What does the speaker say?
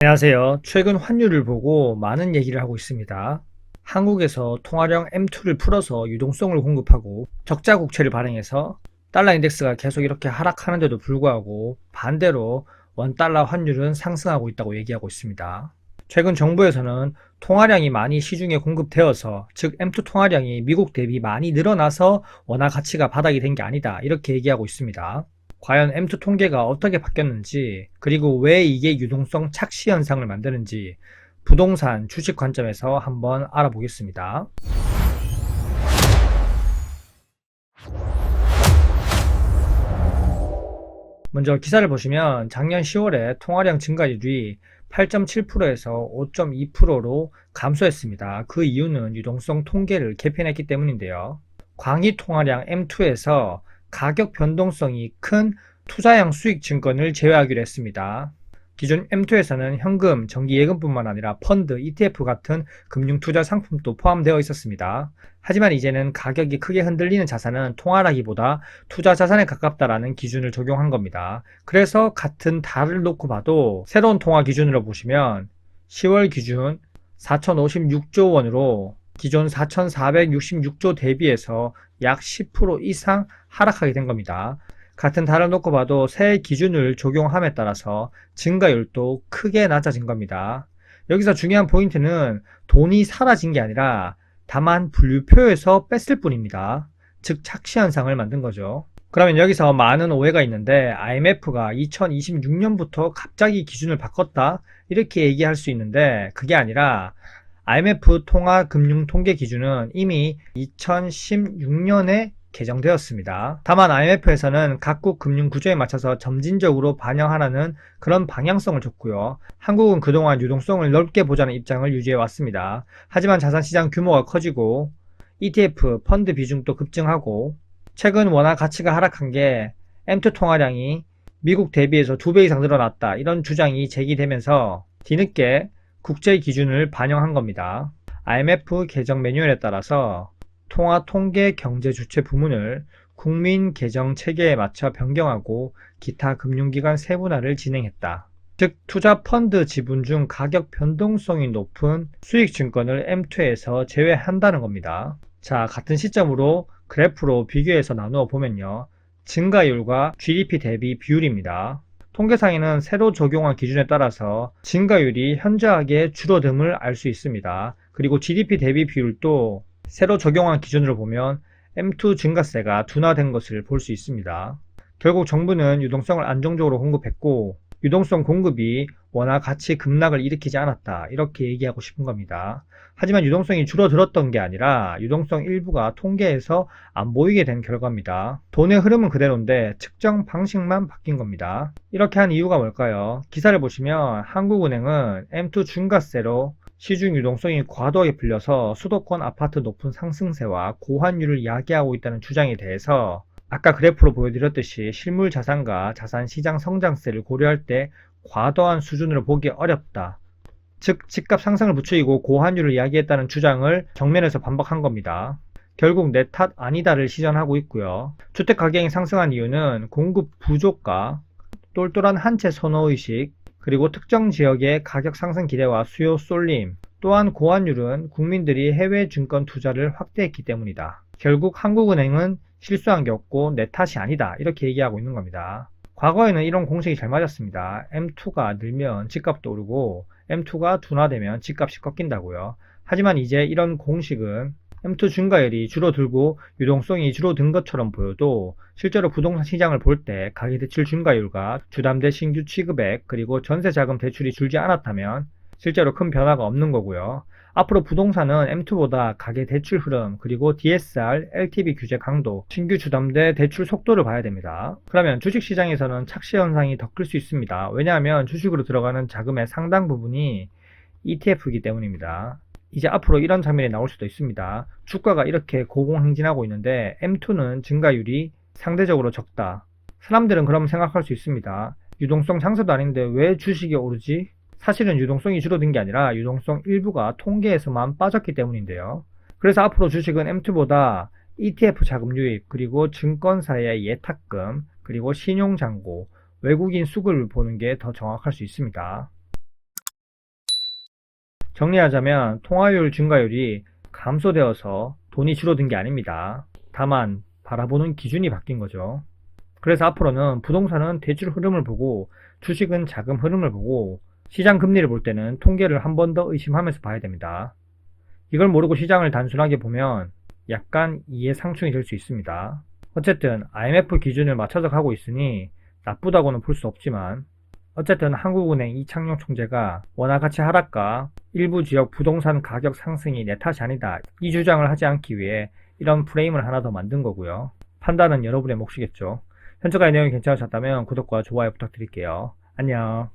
안녕하세요. 최근 환율을 보고 많은 얘기를 하고 있습니다. 한국에서 통화량 M2를 풀어서 유동성을 공급하고 적자 국채를 발행해서 달러 인덱스가 계속 이렇게 하락하는데도 불구하고 반대로 원달러 환율은 상승하고 있다고 얘기하고 있습니다. 최근 정부에서는 통화량이 많이 시중에 공급되어서 즉 M2 통화량이 미국 대비 많이 늘어나서 원화 가치가 바닥이 된 게 아니다 이렇게 얘기하고 있습니다. 과연 M2 통계가 어떻게 바뀌었는지, 그리고 왜 이게 유동성 착시 현상을 만드는지 부동산, 주식 관점에서 한번 알아보겠습니다. 먼저 기사를 보시면 작년 10월에 통화량 증가율이 8.7%에서 5.2%로 감소했습니다. 그 이유는 유동성 통계를 개편했기 때문인데요. 광의 통화량 M2에서 가격 변동성이 큰 투자형 수익 증권을 제외하기로 했습니다. 기존 M2에서는 현금, 정기예금뿐만 아니라 펀드, ETF 같은 금융투자 상품도 포함되어 있었습니다. 하지만 이제는 가격이 크게 흔들리는 자산은 통화라기보다 투자 자산에 가깝다라는 기준을 적용한 겁니다. 그래서 같은 달을 놓고 봐도 새로운 통화 기준으로 보시면 10월 기준 4,056조 원으로 기존 4,466조 대비해서 약 10% 이상 하락하게 된 겁니다. 같은 달을 놓고 봐도 새 기준을 적용함에 따라서 증가율도 크게 낮아진 겁니다. 여기서 중요한 포인트는 돈이 사라진 게 아니라 다만 분류표에서 뺐을 뿐입니다. 즉 착시 현상을 만든 거죠. 그러면 여기서 많은 오해가 있는데 IMF가 2026년부터 갑자기 기준을 바꿨다 이렇게 얘기할 수 있는데 그게 아니라 IMF 통화금융통계 기준은 이미 2016년에 개정되었습니다. 다만 IMF에서는 각국 금융구조에 맞춰서 점진적으로 반영하라는 그런 방향성을 줬고요. 한국은 그동안 유동성을 넓게 보자는 입장을 유지해 왔습니다. 하지만 자산시장 규모가 커지고 ETF, 펀드 비중도 급증하고 최근 원화 가치가 하락한 게 M2 통화량이 미국 대비해서 2배 이상 늘어났다 이런 주장이 제기되면서 뒤늦게 국제 기준을 반영한 겁니다. IMF 개정 매뉴얼에 따라서 통화 통계 경제 주체 부문을 국민 계정 체계에 맞춰 변경하고 기타 금융기관 세분화를 진행했다. 즉 투자 펀드 지분 중 가격 변동성이 높은 수익 증권을 M2에서 제외한다는 겁니다. 자, 같은 시점으로 그래프로 비교해서 나누어 보면요. 증가율과 GDP 대비 비율입니다. 통계상에는 새로 적용한 기준에 따라서 증가율이 현저하게 줄어듦을 알 수 있습니다. 그리고 GDP 대비 비율도 새로 적용한 기준으로 보면 M2 증가세가 둔화된 것을 볼 수 있습니다. 결국 정부는 유동성을 안정적으로 공급했고 유동성 공급이 원화 가치 급락을 일으키지 않았다 이렇게 얘기하고 싶은 겁니다. 하지만 유동성이 줄어들었던 게 아니라 유동성 일부가 통계에서 안 보이게 된 결과입니다. 돈의 흐름은 그대로인데 측정 방식만 바뀐 겁니다. 이렇게 한 이유가 뭘까요? 기사를 보시면 한국은행은 M2 증가세로 시중 유동성이 과도하게 풀려서 수도권 아파트 높은 상승세와 고환율을 야기하고 있다는 주장에 대해서 아까 그래프로 보여드렸듯이 실물 자산과 자산 시장 성장세를 고려할 때 과도한 수준으로 보기 어렵다. 즉 집값 상승을 부추기고 고환율을 야기했다는 주장을 정면에서 반박한 겁니다. 결국 내 탓 아니다를 시전하고 있고요. 주택 가격이 상승한 이유는 공급 부족과 똘똘한 한 채 선호의식 그리고 특정 지역의 가격 상승 기대와 수요 쏠림 또한 고환율은 국민들이 해외 증권 투자를 확대했기 때문이다. 결국 한국은행은 실수한 게 없고 내 탓이 아니다 이렇게 얘기하고 있는 겁니다. 과거에는 이런 공식이 잘 맞았습니다. M2가 늘면 집값도 오르고 M2가 둔화되면 집값이 꺾인다고요. 하지만 이제 이런 공식은 M2 증가율이 줄어들고 유동성이 줄어든 것처럼 보여도 실제로 부동산 시장을 볼 때 가계대출 증가율과 주담대 신규 취급액 그리고 전세자금 대출이 줄지 않았다면 실제로 큰 변화가 없는 거고요. 앞으로 부동산은 M2보다 가계대출 흐름 그리고 DSR, LTV 규제 강도, 신규 주담대 대출 속도를 봐야 됩니다. 그러면 주식시장에서는 착시 현상이 더 클 수 있습니다. 왜냐하면 주식으로 들어가는 자금의 상당 부분이 ETF이기 때문입니다. 이제 앞으로 이런 장면이 나올 수도 있습니다. 주가가 이렇게 고공행진하고 있는데 M2는 증가율이 상대적으로 적다. 사람들은 그럼 생각할 수 있습니다. 유동성 장세도 아닌데 왜 주식이 오르지? 사실은 유동성이 줄어든 게 아니라 유동성 일부가 통계에서만 빠졌기 때문인데요. 그래서 앞으로 주식은 M2보다 ETF 자금 유입, 그리고 증권사의 예탁금, 그리고 신용잔고, 외국인 수급을 보는 게 더 정확할 수 있습니다. 정리하자면 통화율 증가율이 감소되어서 돈이 줄어든 게 아닙니다. 다만 바라보는 기준이 바뀐 거죠. 그래서 앞으로는 부동산은 대출 흐름을 보고 주식은 자금 흐름을 보고 시장 금리를 볼 때는 통계를 한 번 더 의심하면서 봐야 됩니다. 이걸 모르고 시장을 단순하게 보면 약간 이해상충이 될 수 있습니다. 어쨌든 IMF 기준을 맞춰서 가고 있으니 나쁘다고는 볼 수 없지만 어쨌든 한국은행 이창용 총재가 원화가치 하락과 일부 지역 부동산 가격 상승이 내 탓이 아니다 이 주장을 하지 않기 위해 이런 프레임을 하나 더 만든 거고요. 판단은 여러분의 몫이겠죠. 현재까지 내용이 괜찮으셨다면 구독과 좋아요 부탁드릴게요. 안녕.